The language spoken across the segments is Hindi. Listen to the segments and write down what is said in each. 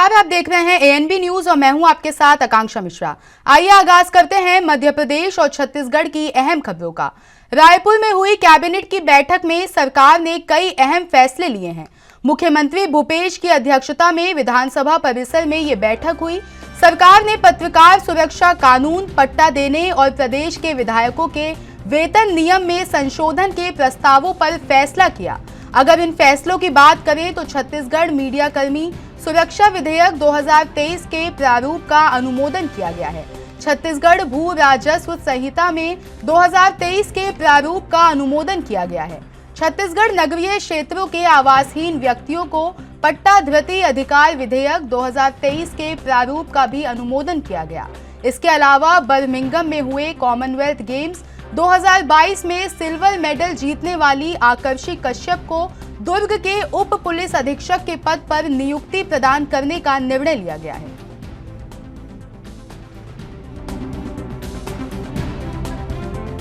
नमस्कार, आप देख रहे हैं एएनबी न्यूज और मैं हूं आपके साथ आकांक्षा मिश्रा। आइए आगाज करते हैं मध्य प्रदेश और छत्तीसगढ़ की अहम खबरों का। रायपुर में हुई कैबिनेट की बैठक में सरकार ने कई अहम फैसले लिए हैं। मुख्यमंत्री भूपेश की अध्यक्षता में विधानसभा परिसर में ये बैठक हुई। सरकार ने पत्रकार सुरक्षा कानून, पट्टा देने और प्रदेश के विधायकों के वेतन नियम में संशोधन के प्रस्तावों पर फैसला किया। अगर इन फैसलों की बात करें तो छत्तीसगढ़ मीडिया कर्मी सुरक्षा विधेयक 2023 के प्रारूप का अनुमोदन किया गया है। छत्तीसगढ़ भू राजस्व संहिता में 2023 के प्रारूप का अनुमोदन किया गया है। छत्तीसगढ़ नगरीय क्षेत्रों के आवासहीन व्यक्तियों को पट्टा धृति अधिकार विधेयक 2023 के प्रारूप का भी अनुमोदन किया गया। इसके अलावा बर्मिंघम में हुए कॉमनवेल्थ गेम्स 2022 में सिल्वर मेडल जीतने वाली आकर्षि कश्यप को दुर्ग के उप पुलिस अधीक्षक के पद पर नियुक्ति प्रदान करने का निर्णय लिया गया है।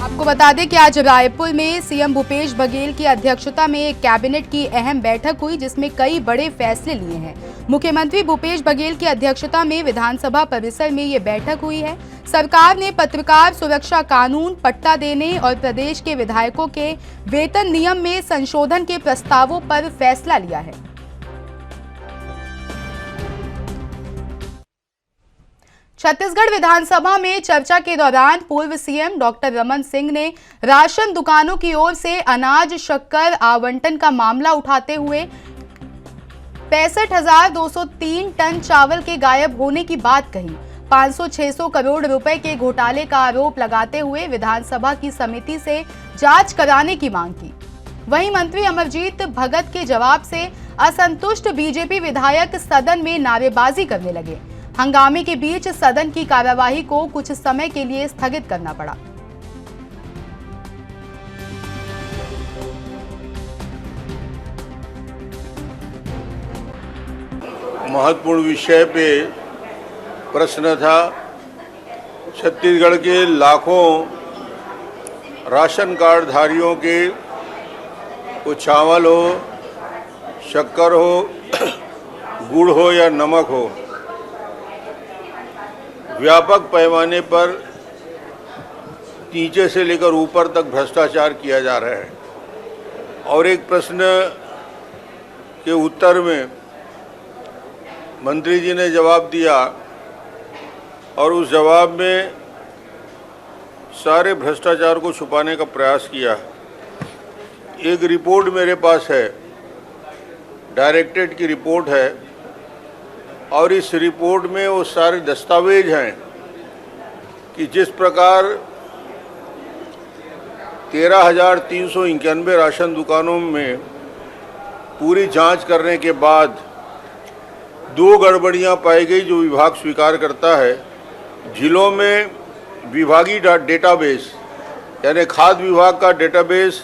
आपको बता दें कि आज रायपुर में सीएम भूपेश बघेल की अध्यक्षता में एक कैबिनेट की अहम बैठक हुई, जिसमें कई बड़े फैसले लिए हैं। मुख्यमंत्री भूपेश बघेल की अध्यक्षता में विधानसभा परिसर में ये बैठक हुई है। सरकार ने पत्रकार सुरक्षा कानून, पट्टा देने और प्रदेश के विधायकों के वेतन नियम में संशोधन के प्रस्तावों पर फैसला लिया है। छत्तीसगढ़ विधानसभा में चर्चा के दौरान पूर्व सीएम डॉक्टर रमन सिंह ने राशन दुकानों की ओर से अनाज शक्कर आवंटन का मामला उठाते हुए 65,203 टन चावल के गायब होने की बात कही। 500-600 करोड़ रुपए के घोटाले का आरोप लगाते हुए विधानसभा की समिति से जांच कराने की मांग की। वहीं मंत्री अमरजीत भगत के जवाब से असंतुष्ट बीजेपी विधायक सदन में नारेबाजी करने लगे। हंगामे के बीच सदन की कार्यवाही को कुछ समय के लिए स्थगित करना पड़ा। महत्वपूर्ण विषय पे प्रश्न था। छत्तीसगढ़ के लाखों राशन कार्ड धारियों के वो चावल हो, शक्कर हो, गुड़ हो या नमक हो, व्यापक पैमाने पर नीचे से लेकर ऊपर तक भ्रष्टाचार किया जा रहा है। और एक प्रश्न के उत्तर में मंत्री जी ने जवाब दिया और उस जवाब में सारे भ्रष्टाचार को छुपाने का प्रयास किया। एक रिपोर्ट मेरे पास है, डायरेक्टरेट की रिपोर्ट है, और इस रिपोर्ट में वो सारे दस्तावेज हैं कि जिस प्रकार 13,391 राशन दुकानों में पूरी जांच करने के बाद 2 गड़बड़ियां पाई गई जो विभाग स्वीकार करता है। जिलों में विभागीय डेटाबेस यानी खाद्य विभाग का डेटाबेस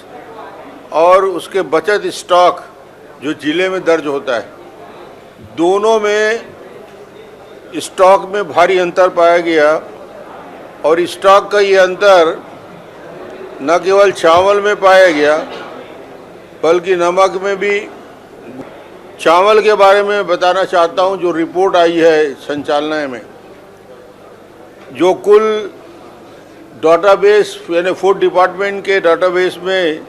और उसके बचत स्टॉक जो जिले में दर्ज होता है, दोनों में स्टॉक में भारी अंतर पाया गया। और स्टॉक का ये अंतर न केवल चावल में पाया गया बल्कि नमक में भी। चावल के बारे में बताना चाहता हूं, जो रिपोर्ट आई है संचालनालय में, जो कुल डाटाबेस यानी फूड डिपार्टमेंट के डाटाबेस में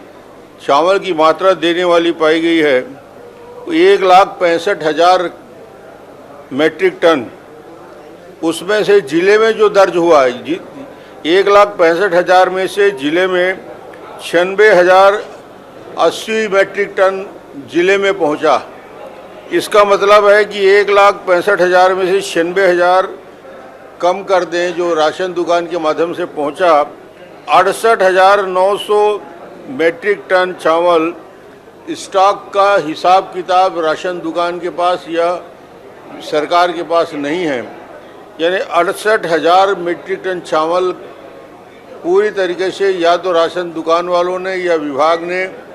चावल की मात्रा देने वाली पाई गई है, 1,65,000 मेट्रिक टन। उसमें से जिले में जो दर्ज हुआ है 1,65,000 में से जिले में 96,080 मेट्रिक टन जिले में पहुंचा। इसका मतलब है कि 1,65,000 में से 96,000 कम कर दें जो राशन दुकान के माध्यम से पहुंचा। 68,900 मेट्रिक टन चावल स्टॉक का हिसाब किताब राशन दुकान के पास या सरकार के पास नहीं है। यानी 68,000 मीट्रिक टन चावल पूरी तरीके से या तो राशन दुकान वालों ने या विभाग ने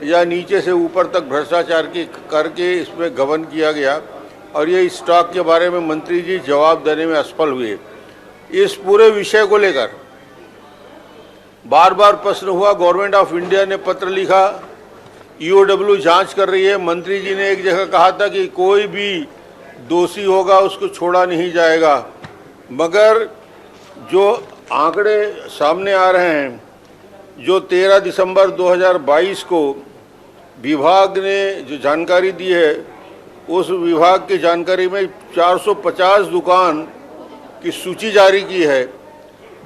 या नीचे से ऊपर तक भ्रष्टाचार करके इसमें गबन किया गया। और ये स्टॉक के बारे में मंत्री जी जवाब देने में असफल हुए। इस पूरे विषय को लेकर बार बार प्रश्न हुआ। गवर्नमेंट ऑफ इंडिया ने पत्र लिखा, ईओडब्ल्यू जांच कर रही है। मंत्री जी ने एक जगह कहा था कि कोई भी दोषी होगा उसको छोड़ा नहीं जाएगा। मगर जो आंकड़े सामने आ रहे हैं, जो 13 दिसंबर 2022 को विभाग ने जो जानकारी दी है, उस विभाग की जानकारी में 450 दुकान की सूची जारी की है।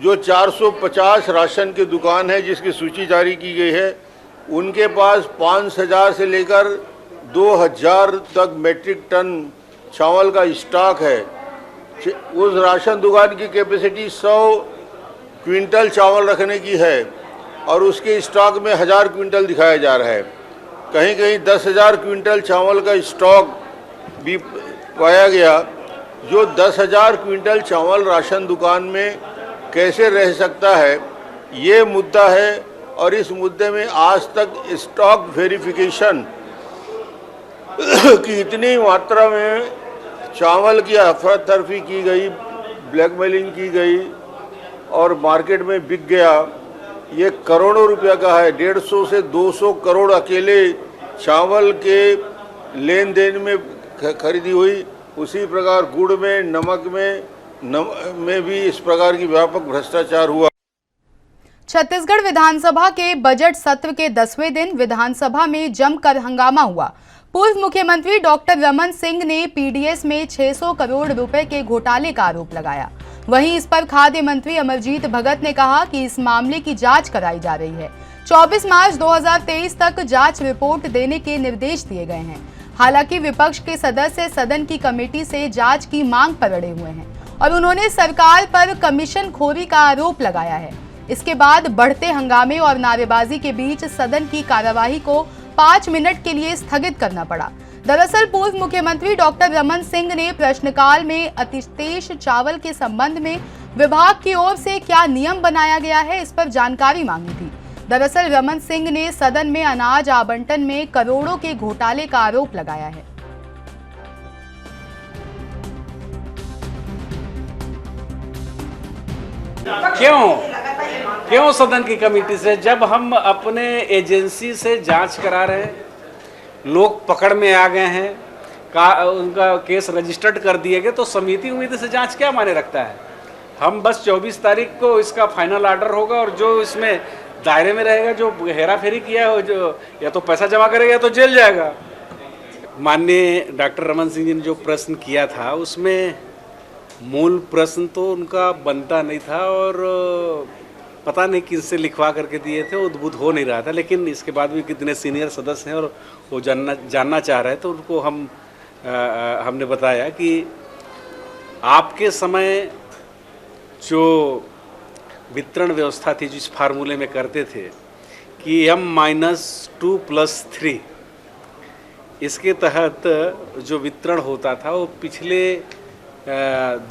जो 450 राशन की दुकान है जिसकी सूची जारी की गई है, उनके पास 5,000 से लेकर 2,000 तक मैट्रिक टन चावल का स्टॉक है। उस राशन दुकान की कैपेसिटी 100 क्विंटल चावल रखने की है और उसके स्टॉक में 1,000 क्विंटल दिखाया जा रहा है। कहीं कहीं 10,000 क्विंटल चावल का स्टॉक भी पाया गया। जो 10,000 क्विंटल चावल राशन दुकान में कैसे रह सकता है, ये मुद्दा है। और इस मुद्दे में आज तक स्टॉक वेरिफिकेशन की इतनी मात्रा में चावल की अफरा तफरी की गई, ब्लैकमेलिंग की गई और मार्केट में बिक गया, ये करोड़ों रुपया का है। 150 से 200 करोड़ अकेले चावल के लेन देन में खरीदी हुई। उसी प्रकार गुड़ में, नमक में भी इस प्रकार की व्यापक भ्रष्टाचार हुआ। छत्तीसगढ़ विधानसभा के बजट सत्र के 10वें दिन विधानसभा में जमकर हंगामा हुआ। पूर्व मुख्यमंत्री डॉक्टर रमन सिंह ने पीडीएस में 600 करोड़ रुपए के घोटाले का आरोप लगाया। वहीं इस पर खाद्य मंत्री अमरजीत भगत ने कहा कि इस मामले की जांच कराई जा रही है। 24 मार्च 2023 तक जांच रिपोर्ट देने के निर्देश दिए गए हैं। हालांकि विपक्ष के सदस्य सदन की कमेटी से जांच की मांग पर अड़े हुए हैं और उन्होंने सरकार पर कमीशन खोरी का आरोप लगाया है। इसके बाद बढ़ते हंगामे और नारेबाजी के बीच सदन की कार्यवाही को 5 मिनट के लिए स्थगित करना पड़ा। दरअसल पूर्व मुख्यमंत्री डॉक्टर रमन सिंह ने प्रश्नकाल में अतिशेष चावल के संबंध में विभाग की ओर से क्या नियम बनाया गया है, इस पर जानकारी मांगी थी। दरअसल रमन सिंह ने सदन में अनाज आवंटन में करोड़ों के घोटाले का आरोप लगाया है। क्यों सदन की कमेटी से, जब हम अपने एजेंसी से जांच करा रहे हैं, लोग पकड़ में आ गए हैं, उनका केस रजिस्टर्ड कर दिए गए, तो समिति उम्मीद से जांच क्या माने रखता है। हम बस 24 तारीख को इसका फाइनल ऑर्डर होगा और जो इसमें दायरे में रहेगा, जो हेरा फेरी किया है, जो या तो पैसा जमा करेगा या तो जेल जाएगा। माननीय डॉक्टर रमन सिंह जी ने जो प्रश्न किया था, उसमें मूल प्रश्न तो उनका बनता नहीं था और पता नहीं किससे लिखवा करके दिए थे, उद्भूत हो नहीं रहा था। लेकिन इसके बाद भी कितने सीनियर सदस्य हैं और वो जानना चाह रहे हैं, तो उनको हमने बताया कि आपके समय जो वितरण व्यवस्था थी, जिस फार्मूले में करते थे कि M-2+3, इसके तहत जो वितरण होता था वो पिछले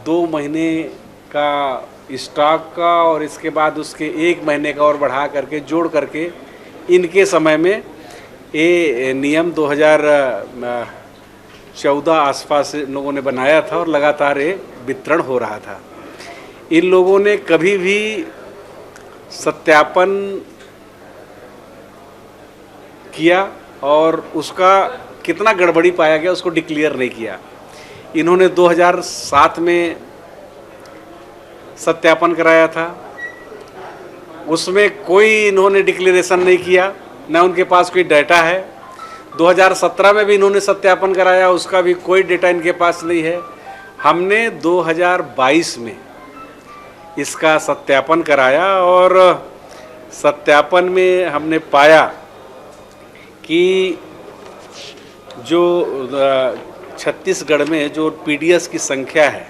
2 महीने का स्टॉक का और इसके बाद उसके 1 महीने का और बढ़ा करके जोड़ करके इनके समय में ये नियम 2014 आसपास लोगों ने बनाया था और लगातार ये वितरण हो रहा था। इन लोगों ने कभी भी सत्यापन किया और उसका कितना गड़बड़ी पाया गया उसको डिक्लेयर नहीं किया। इन्होंने 2007 में सत्यापन कराया था, उसमें कोई इन्होंने डिक्लेरेशन नहीं किया, न उनके पास कोई डाटा है। 2017 में भी इन्होंने सत्यापन कराया, उसका भी कोई डेटा इनके पास नहीं है। हमने 2022 में इसका सत्यापन कराया और सत्यापन में हमने पाया कि जो छत्तीसगढ़ में जो पीडीएस की संख्या है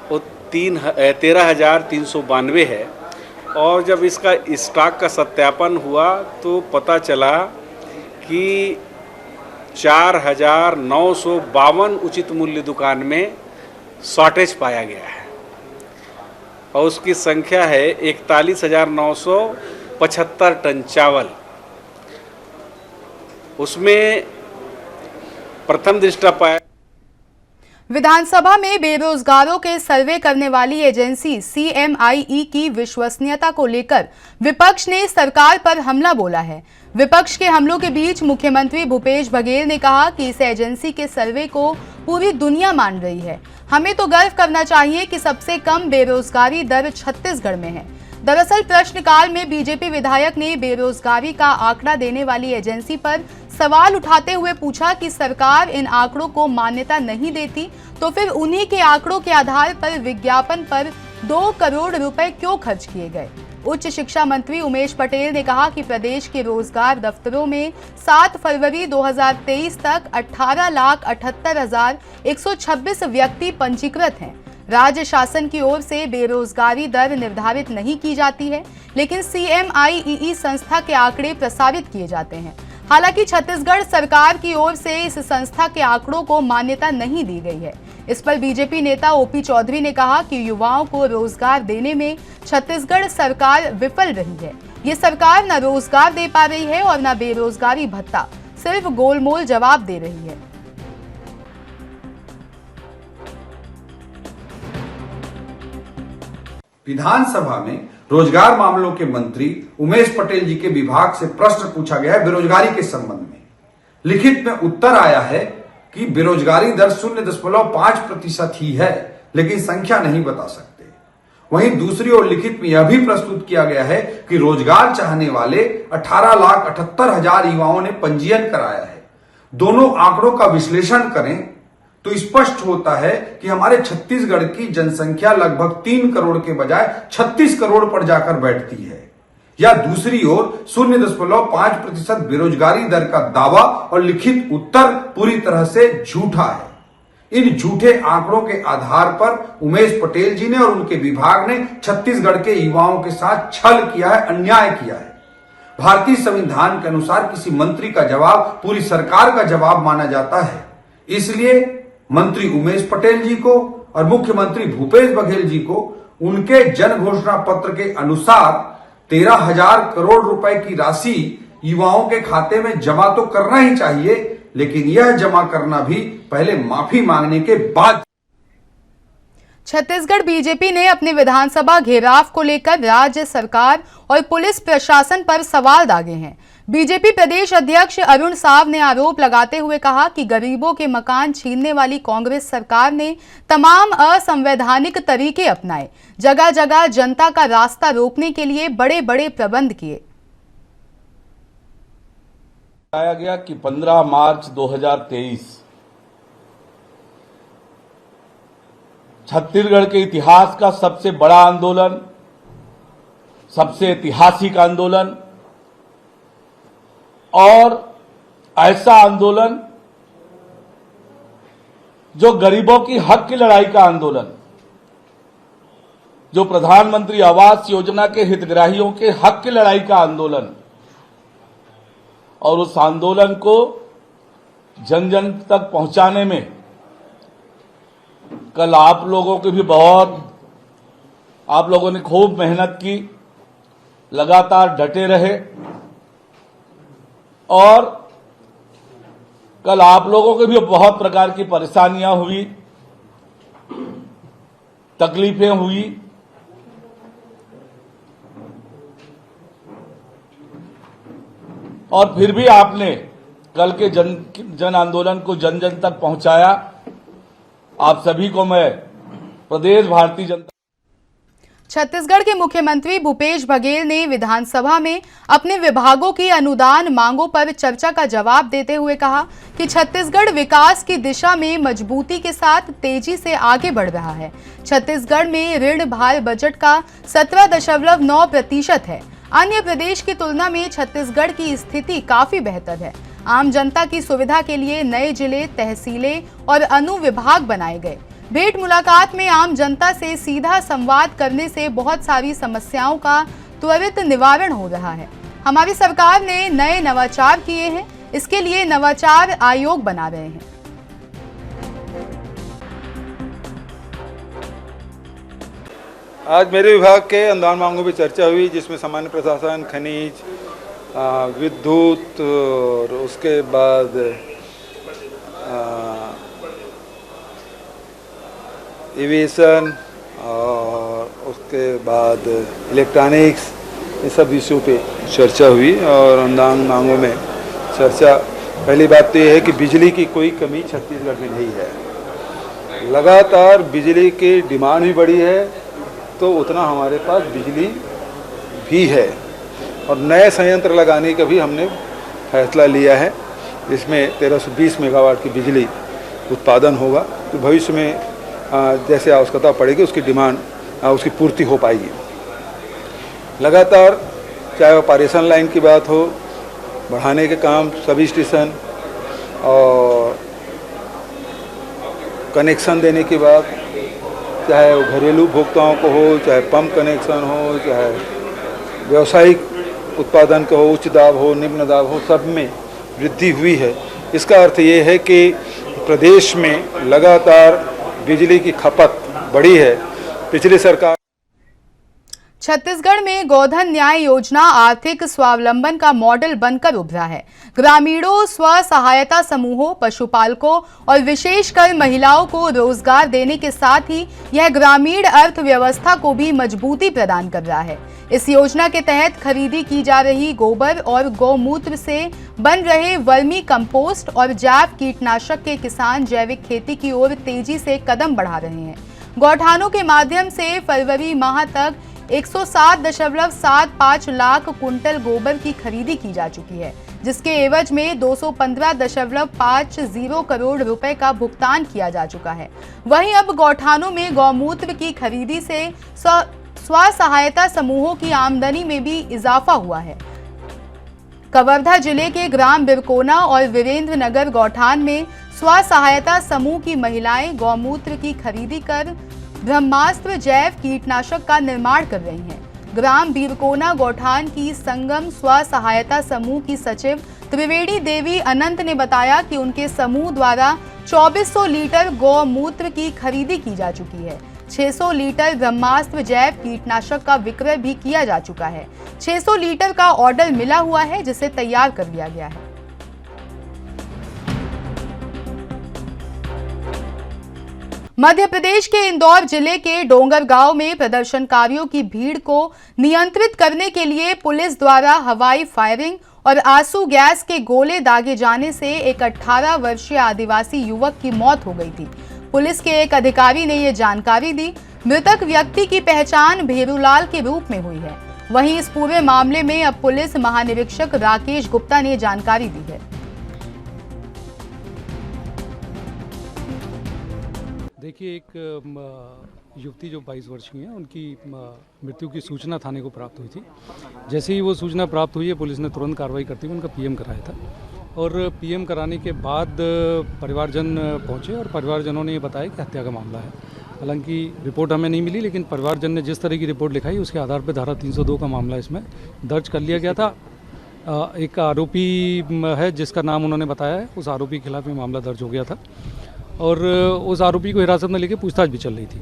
वो 13,392 है और जब इसका स्टॉक का सत्यापन हुआ तो पता चला कि 4,952 उचित मूल्य दुकान में शॉर्टेज पाया गया है और उसकी संख्या है 41,975 टन चावल। उसमें प्रथम दृष्टया पाया। विधानसभा में बेरोजगारों के सर्वे करने वाली एजेंसी CMIE की विश्वसनीयता को लेकर विपक्ष ने सरकार पर हमला बोला है। विपक्ष के हमलों के बीच मुख्यमंत्री भूपेश बघेल ने कहा कि इस एजेंसी के सर्वे को पूरी दुनिया मान रही है। हमें तो गर्व करना चाहिए कि सबसे कम बेरोजगारी दर छत्तीसगढ़ में है। दरअसल प्रश्नकाल में बीजेपी विधायक ने बेरोजगारी का आंकड़ा देने वाली एजेंसी पर सवाल उठाते हुए पूछा कि सरकार इन आंकड़ों को मान्यता नहीं देती तो फिर उन्हीं के आंकड़ों के आधार पर विज्ञापन पर 2 करोड़ रुपए क्यों खर्च किए गए। उच्च शिक्षा मंत्री उमेश पटेल ने कहा कि प्रदेश के रोजगार दफ्तरों में 7 फरवरी 2023 तक 18,78,126 व्यक्ति पंजीकृत हैं। राज्य शासन की ओर से बेरोजगारी दर निर्धारित नहीं की जाती है, लेकिन CMIE संस्था के आंकड़े प्रसारित किए जाते हैं। हालांकि छत्तीसगढ़ सरकार की ओर से इस संस्था के आंकड़ों को मान्यता नहीं दी गई है। इस पर बीजेपी नेता OP चौधरी ने कहा कि युवाओं को रोजगार देने में छत्तीसगढ़ सरकार विफल रही है। ये सरकार न रोजगार दे पा रही है और न बेरोजगारी भत्ता, सिर्फ गोलमोल जवाब दे रही है। विधानसभा में रोजगार मामलों के मंत्री उमेश पटेल जी के विभाग से प्रश्न पूछा गया है बेरोजगारी के संबंध में। लिखित में उत्तर आया है कि बेरोजगारी दर 0.5% ही है, लेकिन संख्या नहीं बता सकते। वहीं दूसरी ओर लिखित में यह भी प्रस्तुत किया गया है कि रोजगार चाहने वाले 18,78,000 युवाओं ने पंजीयन कराया है। दोनों आंकड़ों का विश्लेषण करें तो स्पष्ट होता है कि हमारे छत्तीसगढ़ की जनसंख्या लगभग 3 करोड़ के बजाय 36 करोड़ पर जाकर बैठती है। या दूसरी ओर 0.5% बेरोजगारी दर का दावा और लिखित उत्तर पूरी तरह से झूठा है। इन झूठे आंकड़ों के आधार पर उमेश पटेल जी ने और उनके विभाग ने छत्तीसगढ़ के युवाओं के साथ छल किया है, अन्याय किया है। भारतीय संविधान के अनुसार किसी मंत्री का जवाब पूरी सरकार का जवाब माना जाता है। इसलिए मंत्री उमेश पटेल जी को और मुख्यमंत्री भूपेश बघेल जी को उनके जन घोषणा पत्र के अनुसार 13,000 करोड़ रुपए की राशि युवाओं के खाते में जमा तो करना ही चाहिए, लेकिन यह जमा करना भी पहले माफी मांगने के बाद। छत्तीसगढ़ बीजेपी ने अपने विधानसभा घेराव को लेकर राज्य सरकार और पुलिस प्रशासन पर सवाल दागे हैं। बीजेपी प्रदेश अध्यक्ष अरुण साव ने आरोप लगाते हुए कहा कि गरीबों के मकान छीनने वाली कांग्रेस सरकार ने तमाम असंवैधानिक तरीके अपनाए, जगह जगह जनता का रास्ता रोकने के लिए बड़े बड़े प्रबंध किए। बताया गया कि 15 मार्च 2023 छत्तीसगढ़ के इतिहास का सबसे बड़ा आंदोलन, सबसे ऐतिहासिक आंदोलन और ऐसा आंदोलन जो गरीबों की हक की लड़ाई का आंदोलन, जो प्रधानमंत्री आवास योजना के हितग्राहियों के हक की लड़ाई का आंदोलन, और उस आंदोलन को जन जन तक पहुंचाने में कल आप लोगों की भी आप लोगों ने खूब मेहनत की, लगातार डटे रहे और कल आप लोगों को भी बहुत प्रकार की परेशानियां हुई, तकलीफें हुई, और फिर भी आपने कल के जन आंदोलन को जन जन तक पहुंचाया। आप सभी को मैं प्रदेश भारतीय जनता। छत्तीसगढ़ के मुख्यमंत्री भूपेश बघेल ने विधानसभा में अपने विभागों की अनुदान मांगों पर चर्चा का जवाब देते हुए कहा कि छत्तीसगढ़ विकास की दिशा में मजबूती के साथ तेजी से आगे बढ़ रहा है। छत्तीसगढ़ में ऋण भार बजट का 17.9% है। अन्य प्रदेश की तुलना में छत्तीसगढ़ की स्थिति काफी बेहतर है। आम जनता की सुविधा के लिए नए जिले, तहसीलें और अनुविभाग बनाए गए। भेंट मुलाकात में आम जनता से सीधा संवाद करने से बहुत सारी समस्याओं का त्वरित निवारण हो रहा है। हमारी सरकार ने नए नवाचार किए हैं, इसके लिए नवाचार आयोग बना रहे हैं। आज मेरे विभाग के अनुदान मांगों पर चर्चा हुई, जिसमें सामान्य प्रशासन, खनिज, विद्युत और उसके बाद एविएशन और उसके बाद इलेक्ट्रॉनिक्स, इन सब विषयों पे चर्चा हुई। और अनुदान मांगों में चर्चा, पहली बात तो ये है कि बिजली की कोई कमी छत्तीसगढ़ में नहीं है। लगातार बिजली की डिमांड भी बढ़ी है, तो उतना हमारे पास बिजली भी है। और नए संयंत्र लगाने का भी हमने फैसला लिया है, जिसमें 1320 मेगावाट की बिजली उत्पादन होगा। तो भविष्य में जैसे आवश्यकता पड़ेगी उसकी डिमांड, उसकी पूर्ति हो पाएगी। लगातार चाहे ऑपरेशन लाइन की बात हो, बढ़ाने के काम सभी स्टेशन, और कनेक्शन देने की बात, चाहे वो घरेलू उपभोक्ताओं को हो, चाहे पंप कनेक्शन हो, चाहे व्यावसायिक उत्पादन का हो, उच्च दाब हो, निम्न दाब हो, सब में वृद्धि हुई है। इसका अर्थ ये है कि प्रदेश में लगातार बिजली की खपत बढ़ी है। पिछली सरकार छत्तीसगढ़ में गोधन न्याय योजना आर्थिक स्वावलंबन का मॉडल बनकर उभरा है। ग्रामीणों, स्व सहायता समूहों, पशुपालकों और विशेषकर महिलाओं को रोजगार देने के साथ ही यह ग्रामीण अर्थव्यवस्था को भी मजबूती प्रदान कर रहा है। इस योजना के तहत खरीदी की जा रही गोबर और गौमूत्र से बन रहे वर्मी कंपोस्ट और जैव कीटनाशक के किसान जैविक खेती की ओर तेजी से कदम बढ़ा रहे हैं। गौठानों के माध्यम से फरवरी माह तक 107.75 लाख कुंटल गोबर की खरीदी की जा चुकी है, जिसके एवज में 215.50 करोड़ रुपए का भुगतान किया जा चुका है। वहीं अब गौठानों में गौमूत्र की खरीदी से स्व सहायता समूहों की आमदनी में भी इजाफा हुआ है। कवर्धा जिले के ग्राम बिरकोना और वीरेंद्र नगर गौठान में स्व सहायता समूह की महिलाएं गौमूत्र की खरीदी कर ब्रह्मास्त्र जैव कीटनाशक का निर्माण कर रही हैं। ग्राम बीरकोना गौठान की संगम स्व सहायता समूह की सचिव त्रिवेणी देवी अनंत ने बताया कि उनके समूह द्वारा 2400 लीटर गौमूत्र की खरीदी की जा चुकी है। 600 लीटर ब्रह्मास्त्र जैव कीटनाशक का विक्रय भी किया जा चुका है। 600 लीटर का ऑर्डर मिला हुआ है, जिसे तैयार कर लिया गया है। मध्य प्रदेश के इंदौर जिले के डोंगरगांव में प्रदर्शनकारियों की भीड़ को नियंत्रित करने के लिए पुलिस द्वारा हवाई फायरिंग और आंसू गैस के गोले दागे जाने से एक 18 वर्षीय आदिवासी युवक की मौत हो गई थी। पुलिस के एक अधिकारी ने ये जानकारी दी। मृतक व्यक्ति की पहचान भेरूलाल के रूप में हुई है। वहीं इस पूरे मामले में अब पुलिस महानिरीक्षक राकेश गुप्ता ने जानकारी दी है। देखिए, एक युवती जो 22 वर्ष की हैं, उनकी मृत्यु की सूचना थाने को प्राप्त हुई थी। जैसे ही वो सूचना प्राप्त हुई है, पुलिस ने तुरंत कार्रवाई करते हुए उनका पीएम कराया था। और पीएम कराने के बाद परिवारजन पहुंचे और परिवारजनों ने ये बताया कि हत्या का मामला है। हालांकि रिपोर्ट हमें नहीं मिली, लेकिन परिवारजन ने जिस तरह की रिपोर्ट लिखाई उसके आधार पर धारा 302 का मामला इसमें दर्ज कर लिया गया था। एक आरोपी है जिसका नाम उन्होंने बताया है, उस आरोपी के खिलाफ ये मामला दर्ज हो गया था और उस आरोपी को हिरासत में लेके पूछताछ भी चल रही थी।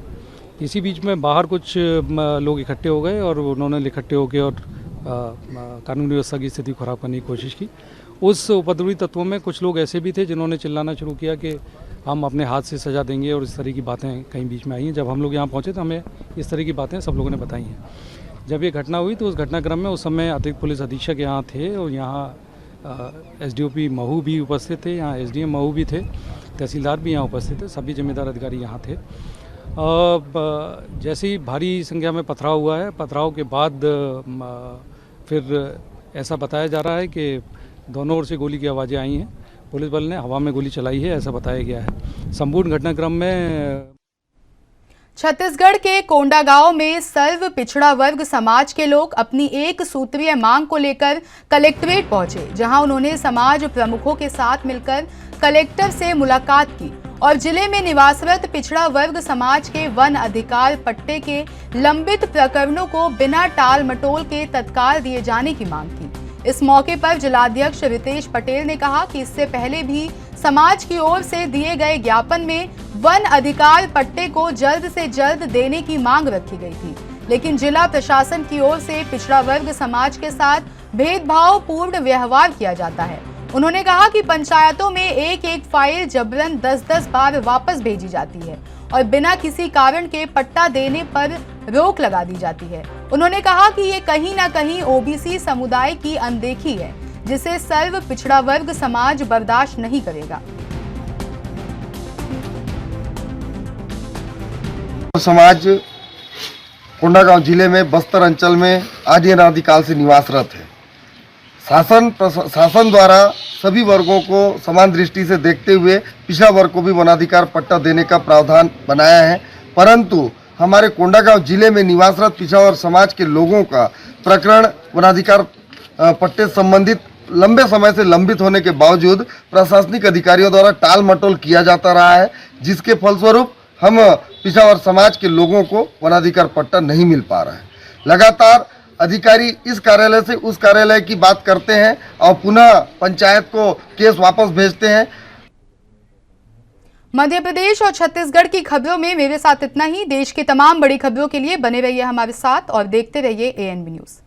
इसी बीच में बाहर कुछ लोग इकट्ठे हो गए और उन्होंने इकट्ठे होकर और कानूनी व्यवस्था की स्थिति खराब करने की कोशिश की। उस उपद्रवी तत्वों में कुछ लोग ऐसे भी थे जिन्होंने चिल्लाना शुरू किया कि हम अपने हाथ से सजा देंगे, और इस तरह की बातें कहीं बीच में आई हैं। जब हम लोग यहाँ पहुँचे तो हमें इस तरह की बातें सब लोगों ने बताई हैं। जब ये घटना हुई तो उस घटनाक्रम में उस समय अतिरिक्त पुलिस अधीक्षक यहाँ थे और यहाँ एसडीओपी महू भी उपस्थित थे, यहाँ एसडीएम महू भी थे, तहसीलदार भी यहाँ उपस्थित थे, सभी जिम्मेदार अधिकारी यहाँ थे। जैसे ही भारी संख्या में पथराव हुआ है, पथराव के बाद फिर ऐसा बताया जा रहा है कि दोनों ओर से गोली की आवाज़ें आई हैं। पुलिस बल ने हवा में गोली चलाई है, ऐसा बताया गया है। संपूर्ण घटनाक्रम में छत्तीसगढ़ के कोंडागांव में सर्व पिछड़ा वर्ग समाज के लोग अपनी एक सूत्रीय मांग को लेकर कलेक्ट्रेट पहुंचे, जहां उन्होंने समाज प्रमुखों के साथ मिलकर कलेक्टर से मुलाकात की और जिले में निवासरत पिछड़ा वर्ग समाज के वन अधिकार पट्टे के लंबित प्रकरणों को बिना टाल मटोल के तत्काल दिए जाने की मांग की। इस मौके पर जिलाध्यक्ष रितेश पटेल ने कहा कि इससे पहले भी समाज की ओर से दिए गए ज्ञापन में वन अधिकार पट्टे को जल्द से जल्द देने की मांग रखी गई थी, लेकिन जिला प्रशासन की ओर से पिछड़ा वर्ग समाज के साथ भेदभाव पूर्ण व्यवहार किया जाता है। उन्होंने कहा कि पंचायतों में एक एक फाइल जबरन 10-10 बार वापस भेजी जाती है और बिना किसी कारण के पट्टा देने पर रोक लगा दी जाती है। उन्होंने कहा कि ये कहीं ना कहीं ओबीसी समुदाय की अनदेखी है, जिसे सर्व पिछड़ा वर्ग समाज बर्दाश्त नहीं करेगा। समाज कोंडागांव जिले में बस्तर अंचल में आदि अनादिकाल से निवासरत है। शासन द्वारा सभी वर्गों को समान दृष्टि से देखते हुए पिछड़ा वर्ग को भी वनाधिकार पट्टा देने का प्रावधान बनाया है, परंतु हमारे कोंडागांव जिले में निवासरत पिछड़ा वर्ग समाज के लोगों का प्रकरण वनाधिकार पट्टे संबंधित लंबे समय से लंबित होने के बावजूद प्रशासनिक अधिकारियों द्वारा टाल मटोल किया जाता रहा है, जिसके फलस्वरूप हम पिछड़ा वर्ग समाज के लोगों को वनाधिकार पट्टा नहीं मिल पा रहा है। लगातार अधिकारी इस कार्यालय से उस कार्यालय की बात करते हैं और पुनः पंचायत को केस वापस भेजते हैं। मध्य प्रदेश और छत्तीसगढ़ की खबरों में मेरे साथ इतना ही। देश की तमाम बड़ी खबरों के लिए बने रहिए हमारे साथ और देखते रहिए ANB न्यूज़।